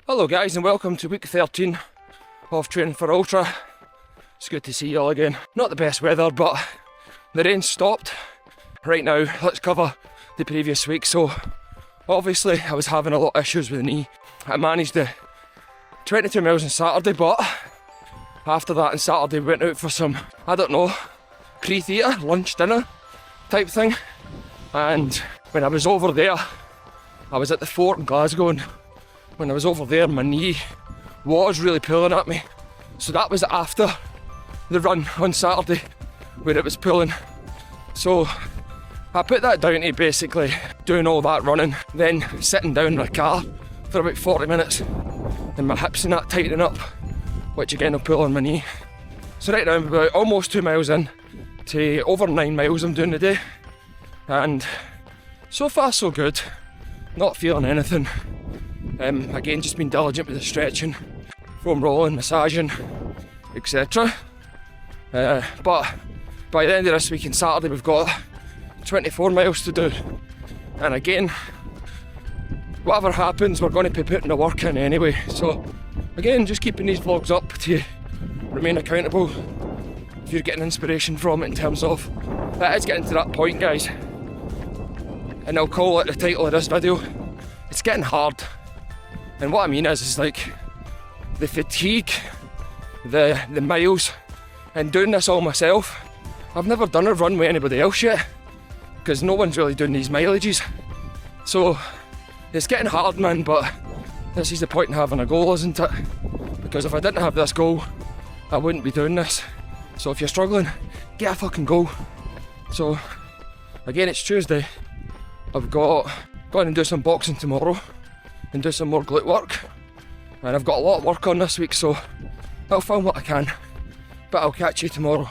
Hello guys and welcome to week 13 of training for Ultra. It's good to see you all again. Not the best weather, but the rain stopped. Right now, let's cover the previous week. So obviously I was having a lot of issues with the knee. I managed the 22 miles on Saturday, but after that on Saturday we went out for some, I don't know, pre-theatre, lunch, dinner type thing. And when I was over there, I was at the fort in Glasgow, and when I was over there my knee was really pulling at me. So that was after the run on Saturday where it was pulling. So I put that down to basically doing all that running, then sitting down in a car for about 40 minutes and my hips and that tightening up, which again will pull on my knee. So right now I'm about almost 2 miles in to over 9 miles I'm doing today, and so far so good, not feeling anything. Again, just been diligent with the stretching, foam rolling, massaging, etc. But by the end of this week on Saturday we've got 24 miles to do, and again, whatever happens we're going to be putting the work in anyway. So again, just keeping these vlogs up to remain accountable if you're getting inspiration from it, in terms of that is getting to that point, guys, and I'll call it the title of this video. It's getting hard. And what I mean is like the fatigue, the miles, and doing this all myself. I've never done a run with anybody else yet, because no one's really doing these mileages. So it's getting hard, man, but this is the point in having a goal, isn't it? Because if I didn't have this goal, I wouldn't be doing this. So if you're struggling, get a fucking goal. So again, it's Tuesday. I've got going to do some boxing tomorrow and do some more glute work, and I've got a lot of work on this week, so I'll film what I can, but I'll catch you tomorrow.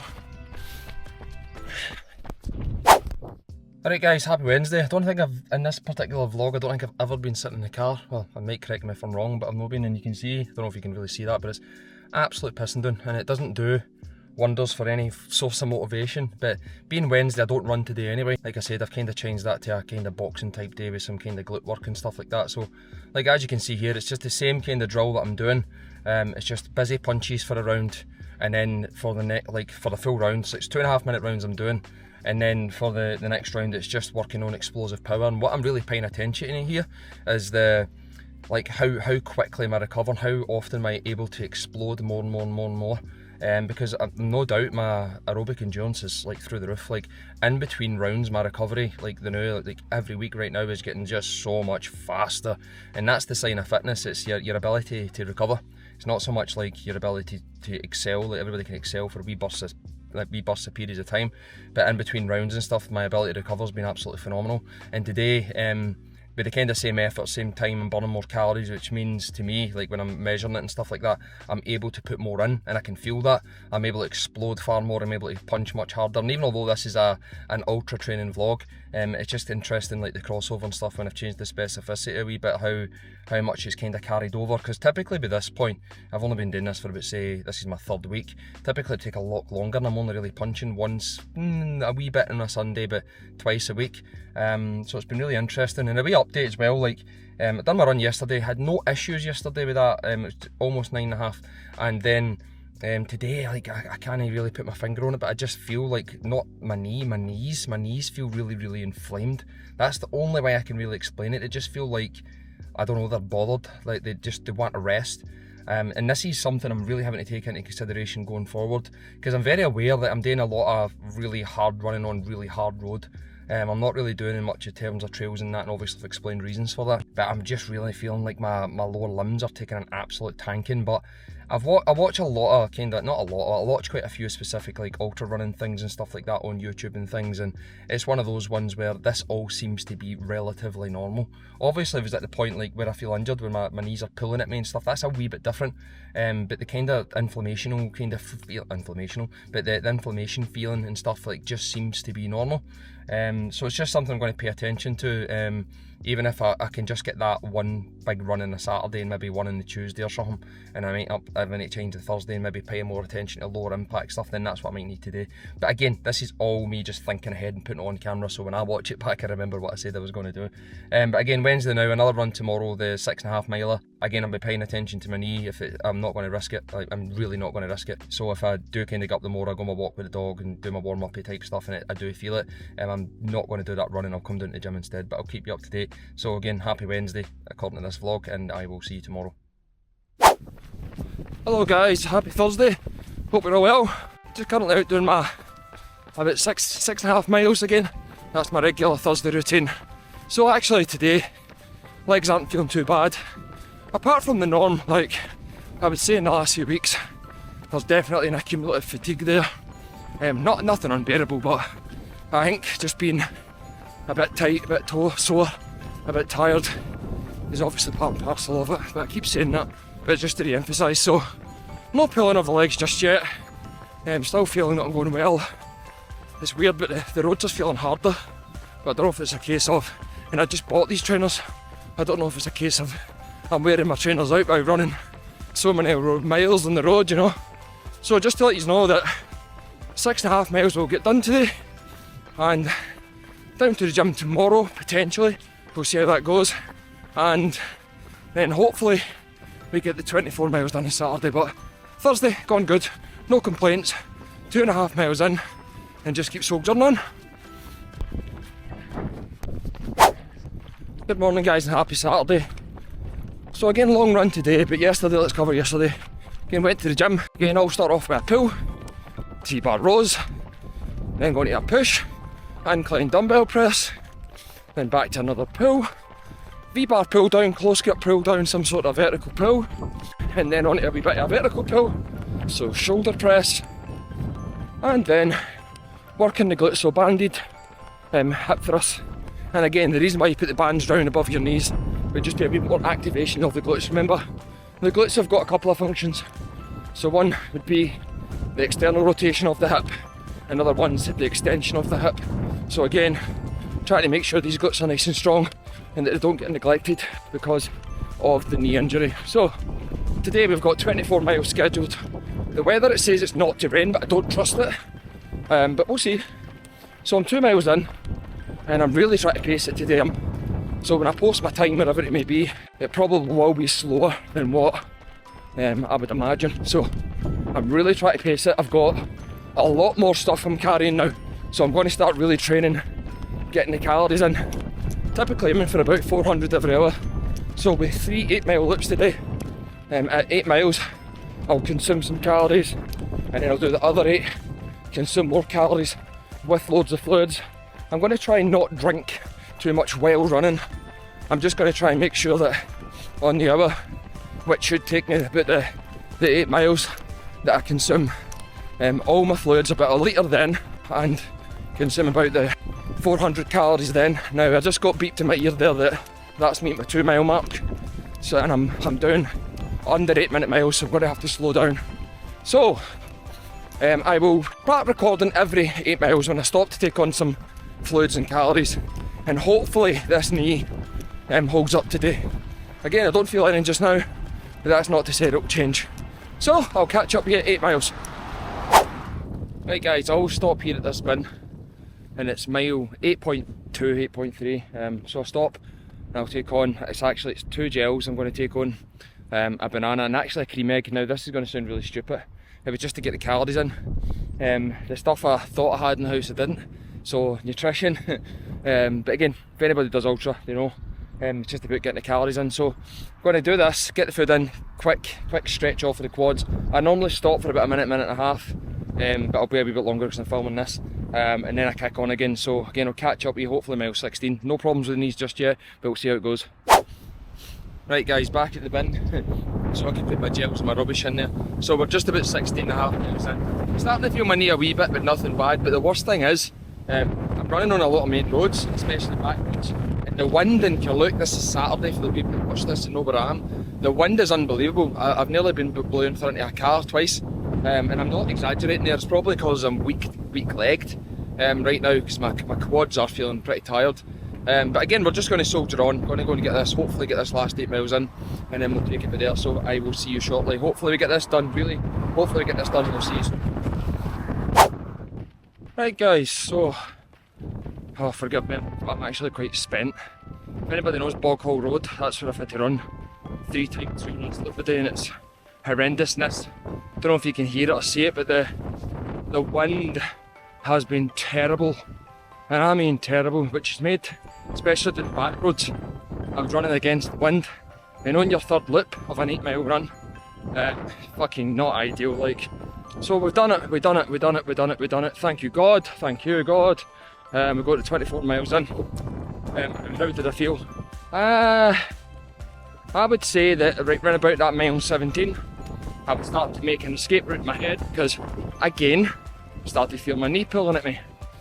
Alright guys, happy Wednesday. I don't think in this particular vlog, I don't think I've ever been sitting in the car. Well, I might correct me if I'm wrong, but I've not been, and you can see, I don't know if you can really see that, but it's absolute pissing down, and it doesn't do wonders for any source of motivation. But being Wednesday, I don't run today anyway. Like I said, I've kind of changed that to a kind of boxing type day with some kind of glute work and stuff like that. So like as you can see here, it's just the same kind of drill that I'm doing. It's just busy punches for a round, and then for the for the full round, so it's 2.5 minute rounds I'm doing, and then for the next round it's just working on explosive power. And what I'm really paying attention to here is the how quickly am I recovering, how often am I able to explode more and more and more and more. Because no doubt my aerobic endurance is like through the roof. Like in between rounds, my recovery, like every week right now, is getting just so much faster, and that's the sign of fitness. It's your ability to recover. It's not so much like your ability to excel. Like everybody can excel for wee bursts of periods of time, but in between rounds and stuff, my ability to recover has been absolutely phenomenal. And today, with the kind of same effort, same time, and burning more calories, which means to me, like when I'm measuring it and stuff like that, I'm able to put more in, and I can feel that. I'm able to explode far more, I'm able to punch much harder. And even although this is an ultra training vlog, it's just interesting, like the crossover and stuff, when I've changed the specificity a wee bit, how much is kind of carried over. Because typically by this point, I've only been doing this for about, say, this is my 3rd week. Typically it'd take a lot longer, and I'm only really punching once, a wee bit on a Sunday, but twice a week. So it's been really interesting, and a wee update as well. Like I done my run yesterday, had no issues yesterday with that. It was almost 9.5, and then today, like I can't really put my finger on it, but I just feel like not my knees feel really inflamed. That's the only way I can really explain it. It just feel like, I don't know, they're bothered, like they want to rest. And this is something I'm really having to take into consideration going forward, because I'm very aware that I'm doing a lot of really hard running on really hard road. I'm not really doing much in terms of trails and that, and obviously I've explained reasons for that, but I'm just really feeling like my lower limbs are taking an absolute tanking. But I watch a lot of I watch quite a few specific like ultra running things and stuff like that on YouTube and things, and it's one of those ones where this all seems to be relatively normal. Obviously if it was at the point like where I feel injured, where my knees are pulling at me and stuff, that's a wee bit different. But the kind of the inflammation feeling and stuff like just seems to be normal. So it's just something I'm going to pay attention to. Even if I can just get that one big run on a Saturday and maybe one on the Tuesday or something, and I might change the Thursday and maybe pay more attention to lower impact stuff, then that's what I might need to do. But again, this is all me just thinking ahead and putting it on camera, so when I watch it back I remember what I said I was going to do. But again, Wednesday now, another run tomorrow, the 6.5 miler. again, I'll be paying attention to my knee. I'm not going to risk it. Like, I'm really not going to risk it. So if I do kind of get up the moor, I go on my walk with the dog and do my warm-uppy type stuff, and I do feel it, I'm not going to do that running. I'll come down to the gym instead, but I'll keep you up to date. So again, happy Wednesday according to this vlog, and I will see you tomorrow. Hello guys, happy Thursday. Hope you're all well. Just currently out doing my about 6.5 miles again. That's my regular Thursday routine. So actually today, legs aren't feeling too bad. Apart from the norm, like I would say in the last few weeks, there's definitely an accumulative fatigue there. Nothing unbearable, but I think just being a bit tight, a bit sore, a bit tired is obviously part and parcel of it. But I keep saying that, but just to re-emphasise. So, no pulling of the legs just yet. Still feeling that I'm going well. It's weird, but the road's just feeling harder. But I don't know if it's a case of, and I just bought these trainers, I don't know if it's a case of I'm wearing my trainers out by running so many miles on the road, you know. So just to let you know that 6.5 miles will get done today, and down to the gym tomorrow, potentially. We'll see how that goes. And then hopefully we get the 24 miles done on Saturday. But Thursday, gone good, no complaints. 2.5 miles in, and just keep soldiering on. Good morning guys, and happy Saturday. So again, long run today, but yesterday, let's cover yesterday. Again, went to the gym. Again, I'll start off with a pull, T-bar rows, then going to a push, incline dumbbell press, then back to another pull, V-bar pull down, close grip pull down, some sort of vertical pull, and then on to a wee bit of a vertical pull, so shoulder press, and then working the glutes, so banded hip thrust. And again, the reason why you put the bands down above your knees would just be a bit more activation of the glutes. Remember, the glutes have got a couple of functions. So one would be the external rotation of the hip, another one's the extension of the hip. So again, trying to make sure these glutes are nice and strong and that they don't get neglected because of the knee injury. So today we've got 24 miles scheduled. The weather, it says it's not to rain, but I don't trust it. But we'll see. So I'm 2 miles in, and I'm really trying to pace it today. So when I post my time, wherever it may be, it probably will be slower than what I would imagine. So I'm really trying to pace it. I've got a lot more stuff I'm carrying now, so I'm going to start really training, getting the calories in. Typically aiming for about 400 every hour. So with 3 8-mile loops today, at 8 miles, I'll consume some calories, and then I'll do the other 8, consume more calories with loads of fluids. I'm going to try and not drink too much while running. I'm just going to try and make sure that on the hour, which should take me about the 8 miles, that I consume all my fluids, about a litre then, and consume about the 400 calories then. Now I just got beeped in my ear there that that's me at my 2 mile mark. So, and I'm down under 8-minute miles, so I'm going to have to slow down. So I will start recording every 8 miles when I stop to take on some fluids and calories, and hopefully this knee holds up today. Again, I don't feel anything just now, but that's not to say it'll change. So I'll catch up here at 8 miles. Right guys, I'll stop here at this bin, and it's mile 8.2, 8.3. So I'll stop and I'll take on, it's 2 gels I'm going to take on, a banana and actually a cream egg. Now this is going to sound really stupid, it was just to get the calories in. The stuff I thought I had in the house I didn't. So nutrition, but again, if anybody does ultra, you know, it's just about getting the calories in. So I'm going to do this, get the food in, quick stretch off of the quads. I normally stop for about a minute and a half, but I'll be a wee bit longer because I'm filming this, and then I kick on again. So again, I'll catch up with you hopefully mile 16. No problems with the knees just yet, but we'll see how it goes. Right guys, back at the bin, so I can put my gels and my rubbish in there. So we're just about 16.5 miles in. Starting to feel my knee a wee bit, but nothing bad. But the worst thing is, I'm running on a lot of main roads, especially back roads, and the wind in Kirlook, this is Saturday for the people that watch this and know where I am, the wind is unbelievable. I've nearly been blown in front of a car twice, and I'm not exaggerating there. It's probably because I'm weak-legged right now, because my quads are feeling pretty tired. But again, we're just going to soldier on, going to go and get this, hopefully get this last 8 miles in, and then we'll take it from there. So I will see you shortly. Hopefully we get this done, hopefully we get this done and we'll see you soon. Right guys, so, forgive me, but I'm actually quite spent. If anybody knows Bog Hall Road, that's where I've had to run. 3 times 3 runs of the day, and it's horrendousness. Don't know if you can hear it or see it, but the wind has been terrible, and I mean terrible, which has made, especially the back roads, I was running against the wind, and on your third loop of an 8-mile run, fucking not ideal, like. So we've done it, thank you God, we got to 24 miles in, and how did I feel? I would say that right round about that mile 17, I was starting to make an escape route in my head, because again, I started to feel my knee pulling at me.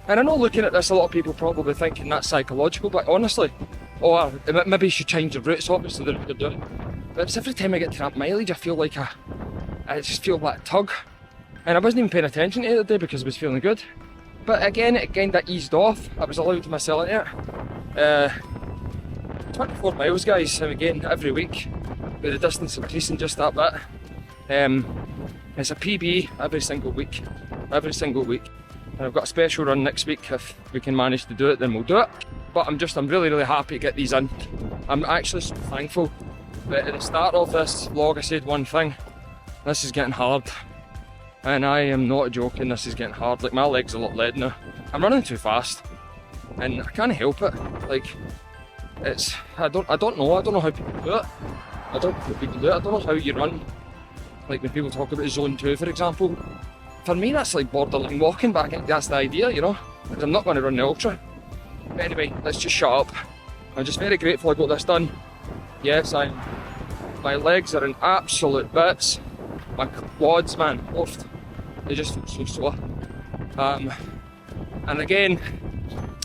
And I know looking at this, a lot of people probably thinking that's psychological, but honestly, or maybe you should change the routes, obviously they're what they're doing. But it's every time I get to that mileage, I feel like I just feel that tug. And I wasn't even paying attention to it the other day because I was feeling good. But again, it kind of eased off. I was allowed to myself in it. 24 miles, guys, and again, every week, with the distance increasing just that bit. It's a PB every single week. And I've got a special run next week. If we can manage to do it, then we'll do it. But I'm really happy to get these in. I'm actually so thankful. But at the start of this vlog, I said one thing. This is getting hard. And I am not joking, this is getting hard. Like, my legs are a lot lead now. I'm running too fast. And I can't help it. Like, it's, I don't know how people do it. I don't know how you run. Like when people talk about zone 2, for example. For me, that's like borderline walking, but I think that's the idea, you know? Because I'm not going to run the ultra. But anyway, let's just shut up. I'm just very grateful I got this done. Yes, my legs are in absolute bits. My quads, man, they just feel so sore. And again,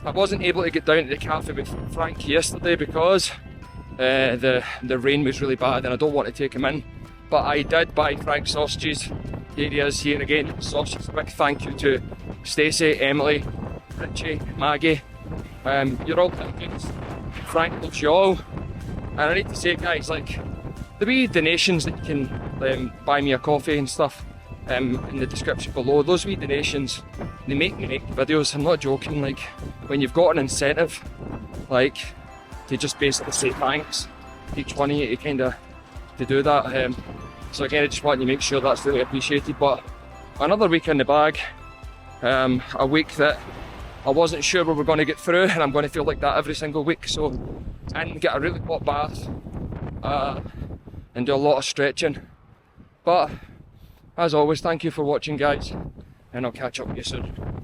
I wasn't able to get down to the cafe with Frank yesterday because the rain was really bad and I don't want to take him in. But I did buy Frank sausages. Here he is, here again, sausages. Big thank you to Stacey, Emily, Richie, Maggie. You're all thinking Frank loves you all. And I need to say, guys, like, the wee donations that you can buy me a coffee and stuff in the description below, those wee donations, they make me make videos. I'm not joking. Like, when you've got an incentive, like, to just basically say thanks to each one of you to do that. So again, I just want to make sure that's really appreciated. But another week in the bag, a week that I wasn't sure we were going to get through, and I'm going to feel like that every single week. So, and get a really hot bath and do a lot of stretching. But as always, thank you for watching, guys, and I'll catch up with you soon.